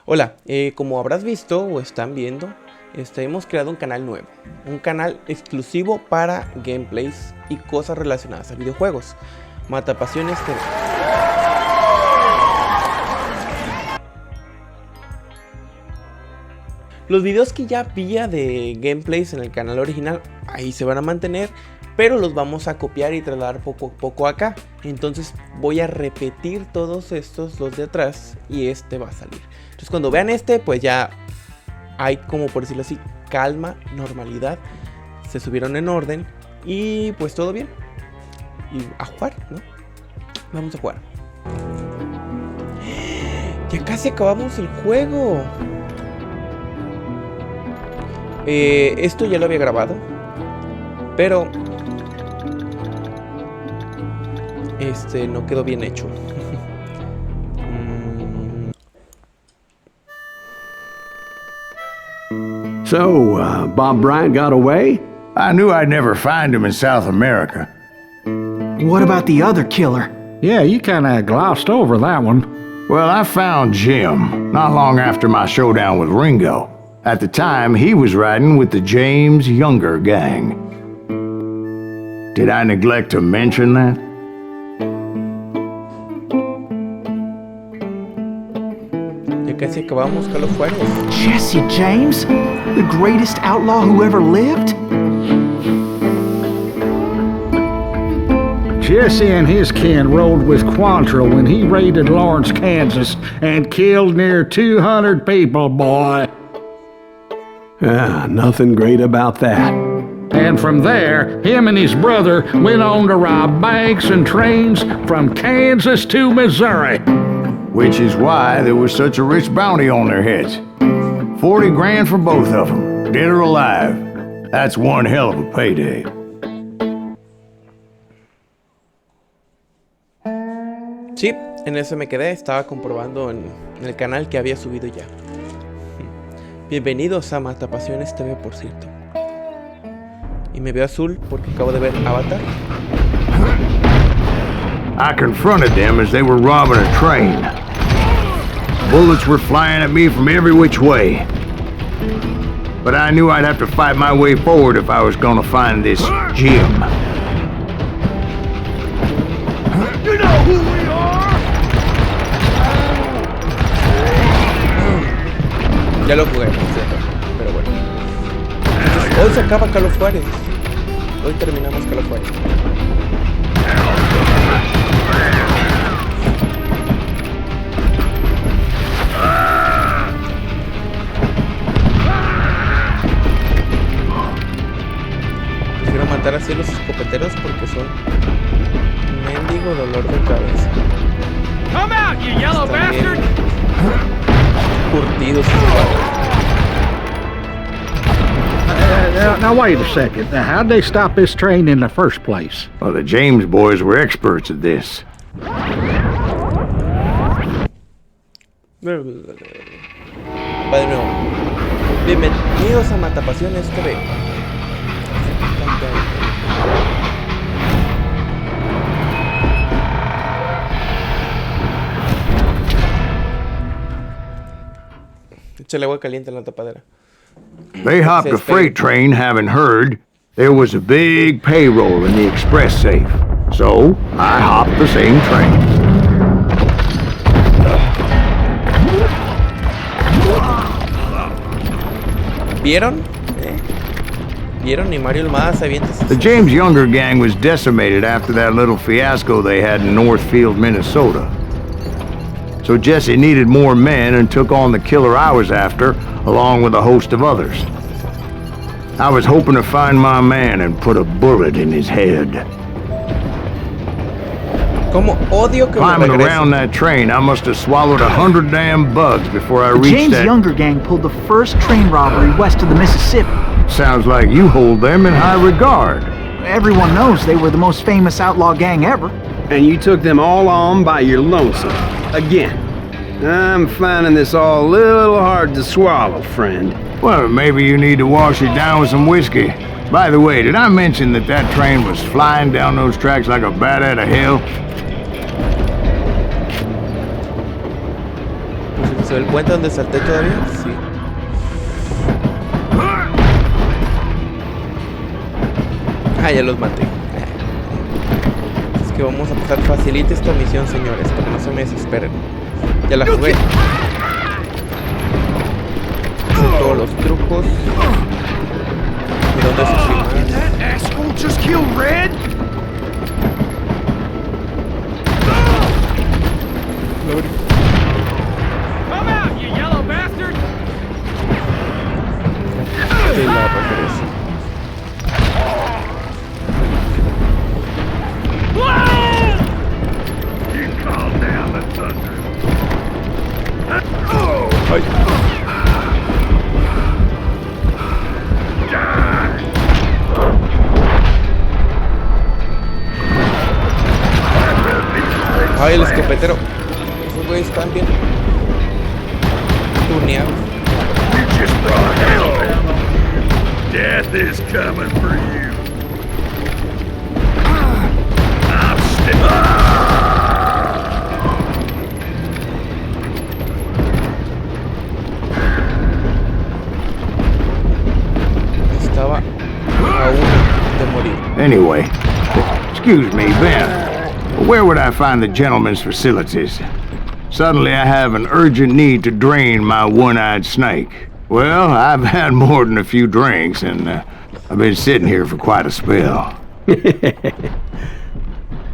Hola, como habrás visto o están viendo, hemos creado un canal nuevo, un canal exclusivo para gameplays y cosas relacionadas a videojuegos, MataPasiones TV. Los videos que ya había de gameplays en el canal original, ahí se van a mantener, pero los vamos a copiar y trasladar poco a poco acá. Entonces voy a repetir todos estos, los de atrás, y este va a salir. Entonces cuando vean este, pues ya hay, como por decirlo así, calma, normalidad. Se subieron en orden y pues todo bien. Y a jugar, ¿no? Vamos a jugar. Ya casi acabamos el juego. Esto ya lo había grabado, pero no quedó bien hecho. So, Bob Bryant got away? I knew I'd never find him in South America. What about the other killer? Yeah, you kinda glossed over that one. Well, I found Jim not long after my showdown with Ringo. At the time, he was riding with the James Younger gang. Did I neglect to mention that? Ya casi acabamos Call of Juarez. Jesse James? The greatest outlaw who ever lived? Jesse and his kin rode with Quantrill when he raided Lawrence, Kansas, and killed near 200 people, boy. Ah, nothing great about that. And from there, him and his brother went on to rob banks and trains from Kansas to Missouri. Which is why there was such a rich bounty on their heads. 40 grand for both of them, dead or alive. That's one hell of a payday. Sí, en eso me quedé. Estaba comprobando en el canal que había subido ya. Bienvenidos a MataPasiones TV, por cierto. Y me veo azul porque acabo de ver Avatar. I confronted them as they were robbing a train. Bullets were flying at me from every which way. But I knew I'd have to fight my way forward if I was gonna find this Jim. You know who we are? Ya lo jugué, por cierto, pero bueno. Entonces, hoy se acaba Call of Juarez. Hoy terminamos Call of Juarez. Prefiero matar así a los escopeteros porque son un mendigo dolor de cabeza. Come out, you yellow bastard! Curtidos. Now wait a second. Now, how'd they stop this train in the first place? Well, the James boys were experts at this. Va de nuevo. Bienvenidos a MataPasiones TV. Échale agua caliente en la tapadera. They hopped a freight train having heard there was a big payroll in the express safe. So, I hopped the same train. ¿Vieron? ¿Vieron? Ni Mario el más avientas. The James Younger gang was decimated after that little fiasco they had in Northfield, Minnesota. So Jesse needed more men and took on the killer I was after, along with a host of others. I was hoping to find my man and put a bullet in his head. Como odio que Climbing me around that train, I must have swallowed 100 damn bugs before I The reached James that... Younger gang pulled the first train robbery west of the Mississippi. Sounds like you hold them in high regard. Everyone knows they were the most famous outlaw gang ever. And you took them all on by your lonesome. Again. I'm finding this all a little hard to swallow, friend. Well, maybe you need to wash it down with some whiskey. By the way, did I mention that that train was flying down those tracks like a bat out of hell? ve el puente donde salté todavía? Sí. Ah, ya los maté. Es que vamos a pasar facilita esta misión, señores, para que no se me desesperen. Ya la jugué. Hice todos los trucos. ¿Y dónde sufrí más? Come out, you yellow bastard! De la regresa. You calm down the thunder. Ay. Ay, el escopetero. Esos güeyes están bien tuneados. You just brought hell down on you. Death is coming for you. I'm Estaba aún de morir. Anyway, excuse me, Ben. Where would I find the gentleman's facilities? Suddenly I have an urgent need to drain my one-eyed snake. Well, I've had more than a few drinks, and I've been sitting here for quite a spell.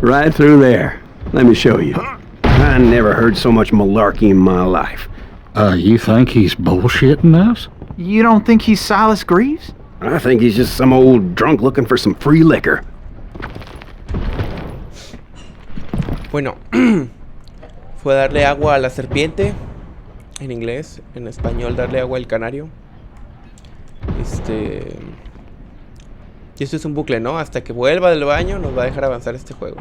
Right through there. Let me show you. I never heard so much malarkey in my life. You think he's bullshitting us? You don't think he's Silas Greaves? I think he's just some old drunk looking for some free liquor. Bueno, fue darle agua a la serpiente. En inglés, en español, darle agua al canario. Y esto es un bucle, ¿no? Hasta que vuelva del baño nos va a dejar avanzar este juego.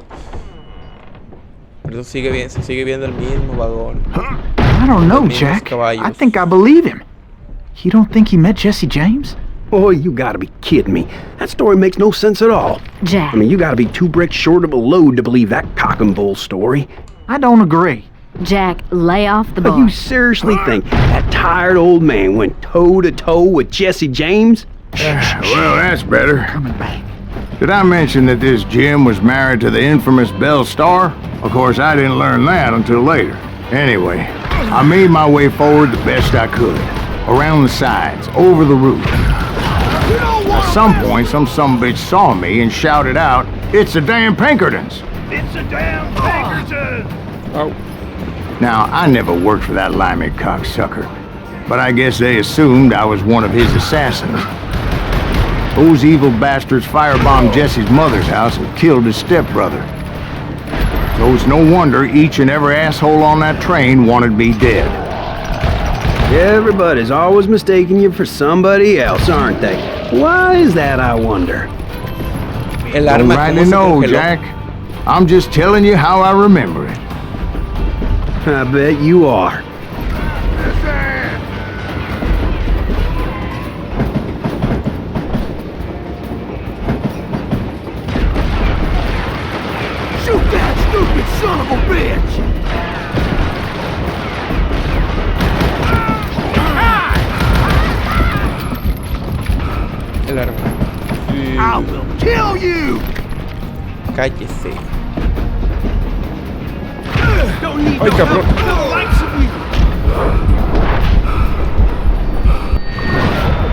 Pero sigue bien, se sigue viendo el mismo vagón. I don't know, Jack. I think I believe him. You don't think he met Jesse James? Oh, you gotta be kidding me. That story makes no sense at all. Jack. I mean, you gotta be 2 bricks short of a load to believe that cock and bull story. I don't agree. Jack, lay off the But bar. you seriously think that tired old man went toe-to-toe with Jesse James? Well, that's better. Coming back. Did I mention that this Jim was married to the infamous Belle Starr? Of course, I didn't learn that until later. Anyway, I made my way forward the best I could. Around the sides, over the roof. At some point, some sumbitch saw me and shouted out, "It's the damn Pinkertons!" It's a damn Pinkerton! Oh. Now, I never worked for that limey cocksucker, but I guess they assumed I was one of his assassins. Those evil bastards firebombed Jesse's mother's house and killed his stepbrother. So it's no wonder each and every asshole on that train wanted me dead. Everybody's always mistaking you for somebody else, aren't they? Why is that, I wonder? El Don't arma rightly como se know, congeló. Jack. I'm just telling you how I remember it. I bet you are. Shoot that stupid son of a bitch! El arma. I will kill you! Cállese. Don't need Ay, no cabrón. help from the likes of you!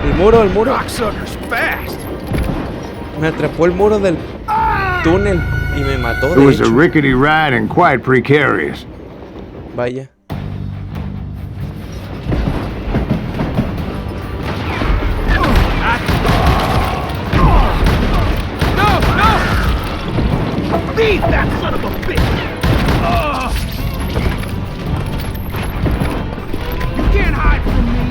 El muro. Cocksucker's fast! Me atrapó el muro del túnel y me mató. It De was a hecho. rickety ride and quite precarious. Vaya. Beat that son of a bitch! You can't hide from me!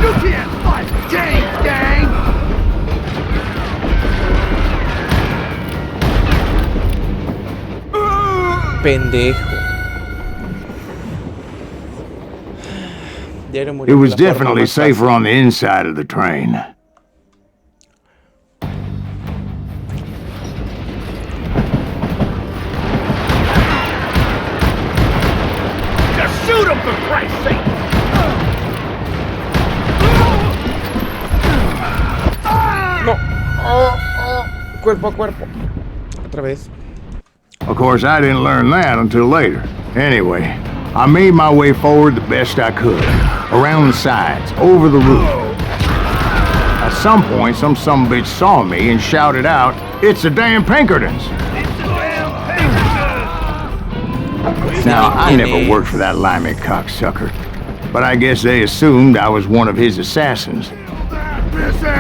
You can't fight James, gang! Pendejo. Ya era morir It de was la forma definitely más fácil. safer on the inside of the train. cuerpo a cuerpo. Otra vez. Of course, I didn't learn that until later. Anyway, I made my way forward the best I could. Around the sides, over the roof. At some point, some sumbitch saw me and shouted out, "It's the damn Pinkertons!" Now, I never worked for that limey cocksucker, but I guess they assumed I was one of his assassins.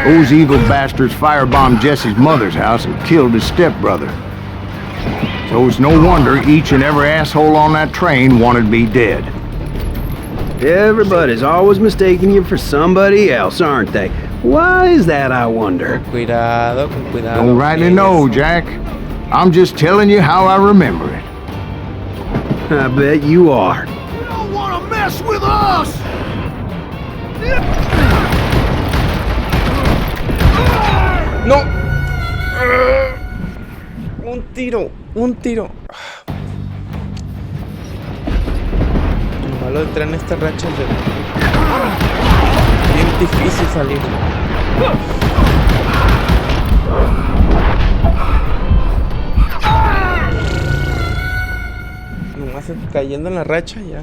Those evil bastards firebombed Jesse's mother's house and killed his stepbrother. So it's no wonder each and every asshole on that train wanted me dead. Everybody's always mistaking you for somebody else, aren't they? Why is that, I wonder? Cuidado, con cuidado. Don't rightly know, Jack. I'm just telling you how I remember it. I bet you are. You don't want to mess with us! ¡No! Un tiro, un tiro. Lo malo de entrar en estas rachas de... bien difícil salir. Nomás cayendo en la racha ya.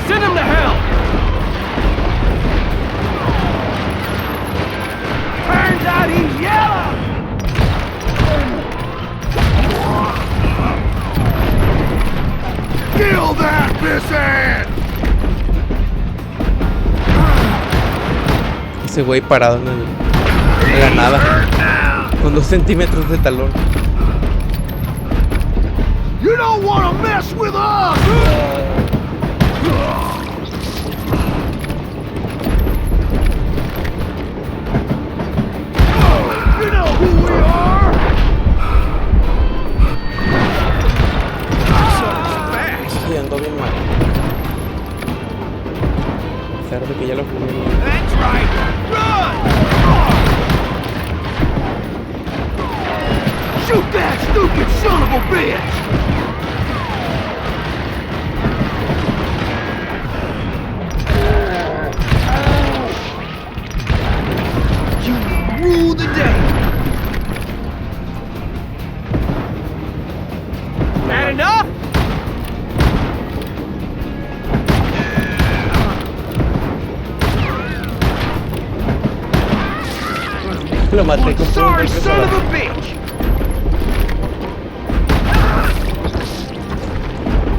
Send him to hell! Turns out he's yellow! Kill that pissant! Ese güey parado en la nada, con 2 centímetros de talón. You don't want to mess with us! You know who we are! Sí, ando bien mal. A pesar de que ya lo jugué bien. That's right! Run! Shoot that stupid son of a bitch! You rule the day! That enough? Lo maté con Sorry, son of a bitch!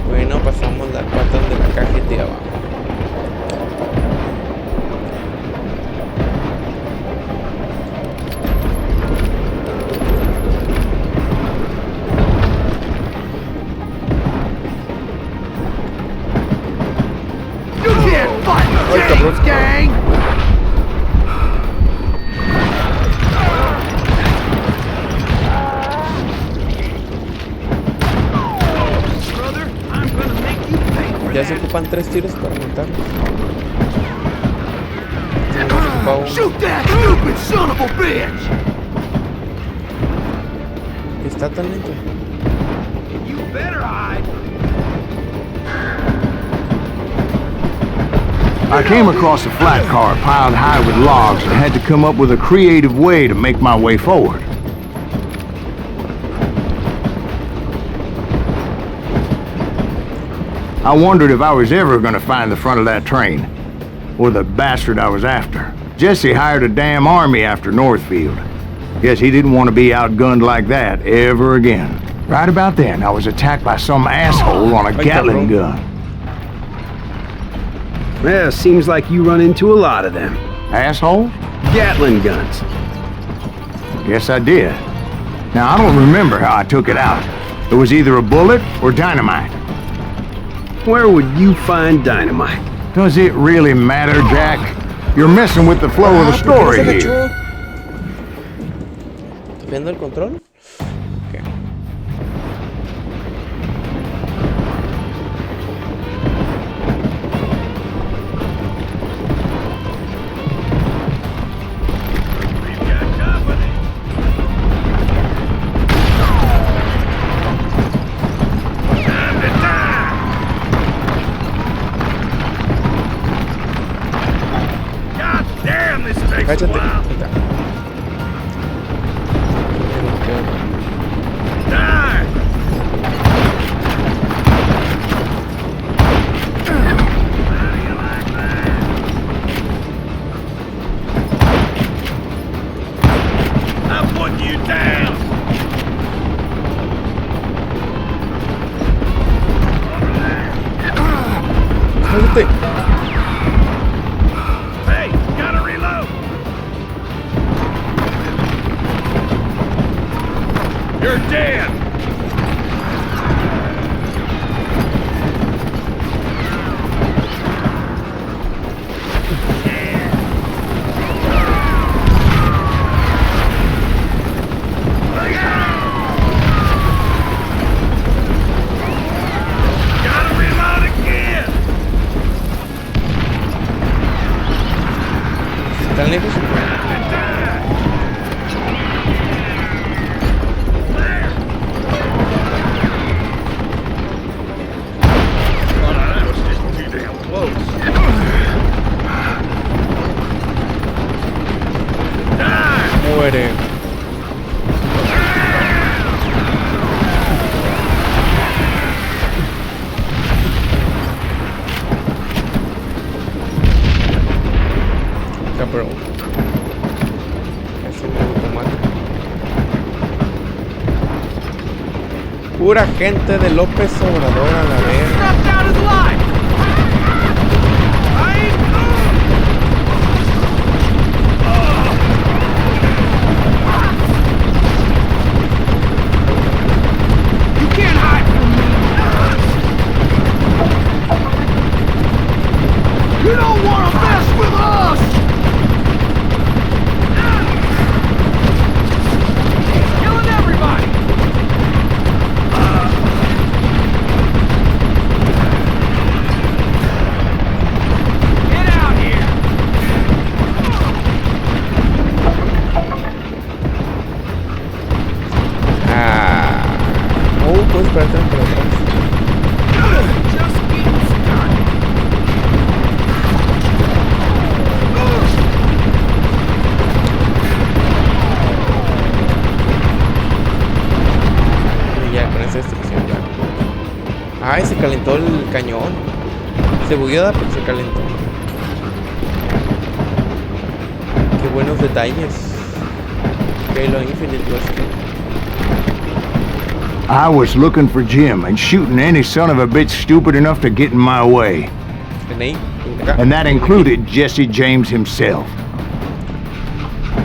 Bueno, pasamos la parte donde la cajeteaba. You can't fight James, gang! Ya se ocupan 3 tiros para matarlos. Ya se ocupa uno. Shoot that stupid son of a bitch! Está tan lento. You better hide. I came across a flat car piled high with logs and had to come up with a creative way to make my way forward. I wondered if I was ever going to find the front of that train, or the bastard I was after. Jesse hired a damn army after Northfield. Guess he didn't want to be outgunned like that ever again. Right about then, I was attacked by some asshole on a Gatling gun. Well, seems like you run into a lot of them. Asshole? Gatling guns. Guess I did. Now, I don't remember how I took it out. It was either a bullet or dynamite. Where would you find dynamite? Does it really matter, Jack? You're messing with the flow of the story here. ¿Estás viendo el control? Okay. Cállate. Ahí está. I'm putting you down. Cállate. Hey, gotta reload. You're dead. Gotta reload again. ¿Están lejos? That was just too damn close. Die! Muere. Cabrón. Casi me automata. Pura gente de López Obrador a la vez. You don't want to mess with us! Killing everybody! Get out here! Puedes esperarte por atrás. Just getting started. Y ya con esa destrucción ya. Ay, se calentó el cañón. Se bugueó, pero se calentó. Qué buenos detalles. Halo Infinite Rescue. I was looking for Jim and shooting any son of a bitch stupid enough to get in my way. And that included Jesse James himself.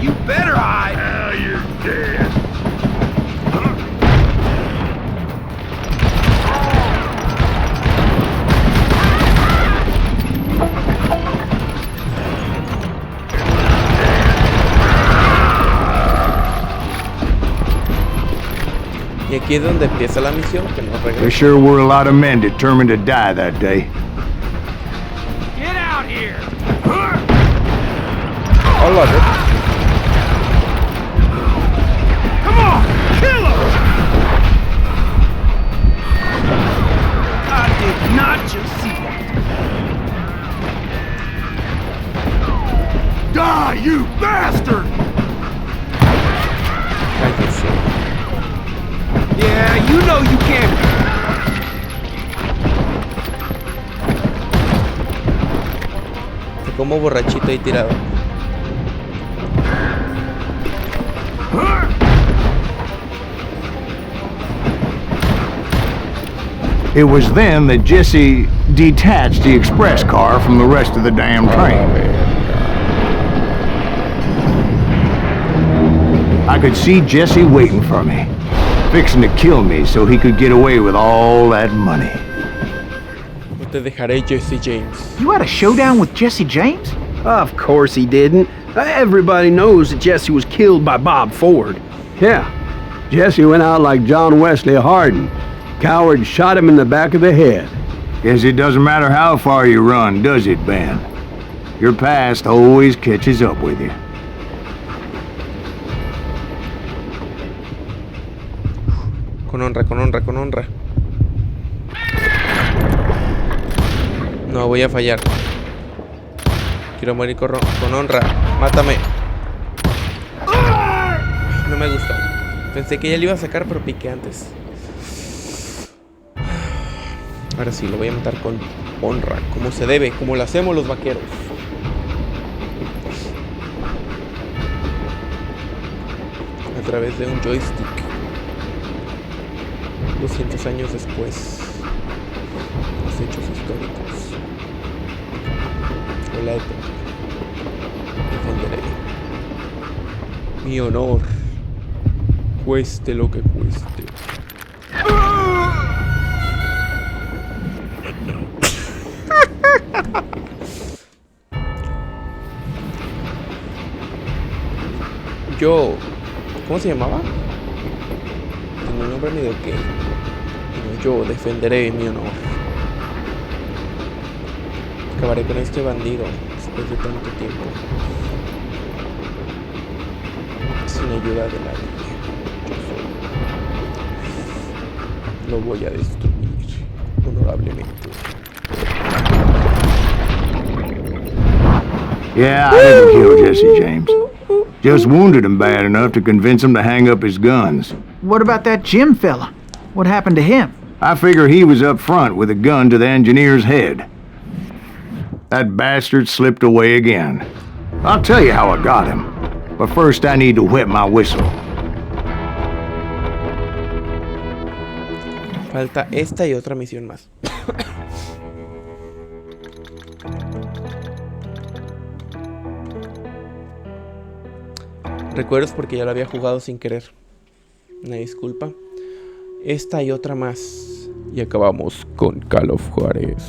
You better hide! Now you're dead. Y aquí es donde empieza la misión, que no There regresa. sure were a lot of men determined to die that day. Get out here! Hola, Come on! Kill him! I did not just see that. Die, you bastard! cállese. Yeah, you know you can't. Como borrachito ahí tirado. It was then that Jesse detached the express car from the rest of the damn train. I could see Jesse waiting for me, fixing to kill me so he could get away with all that money. No te dejaré, Jesse James. You had a showdown with Jesse James? Of course he didn't. Everybody knows that Jesse was killed by Bob Ford. Yeah, Jesse went out like John Wesley Hardin. Coward shot him in the back of the head. Guess it doesn't matter how far you run, does it, Ben? Your past always catches up with you. Con honra, con honra, con honra. No voy a fallar. Quiero morir con honra. Mátame. No me gustó. Pensé que ya le iba a sacar, pero piqué antes. Ahora sí, lo voy a matar con honra, como se debe, como lo hacemos los vaqueros. A través de un joystick. 200 años después. Los hechos históricos. O la época. Defenderé mi honor, cueste lo que cueste. Yo, ¿cómo se llamaba? No nombre ni de qué. Yo defenderé mi honor. Acabaré con este bandido después de tanto tiempo. Sin ayuda de nadie. Yo solo lo voy a destruir honorablemente. Yeah, I didn't kill Jesse James. Just wounded him bad enough to convince him to hang up his guns. What about that Jim fella? What happened to him? I figure he was up front with a gun to the engineer's head. That bastard slipped away again. I'll tell you how I got him. But first I need to wet my whistle. Falta esta y otra misión más. Recuerdos porque ya lo había jugado sin querer. Una disculpa. Esta y otra más. Y acabamos con Call of Juarez.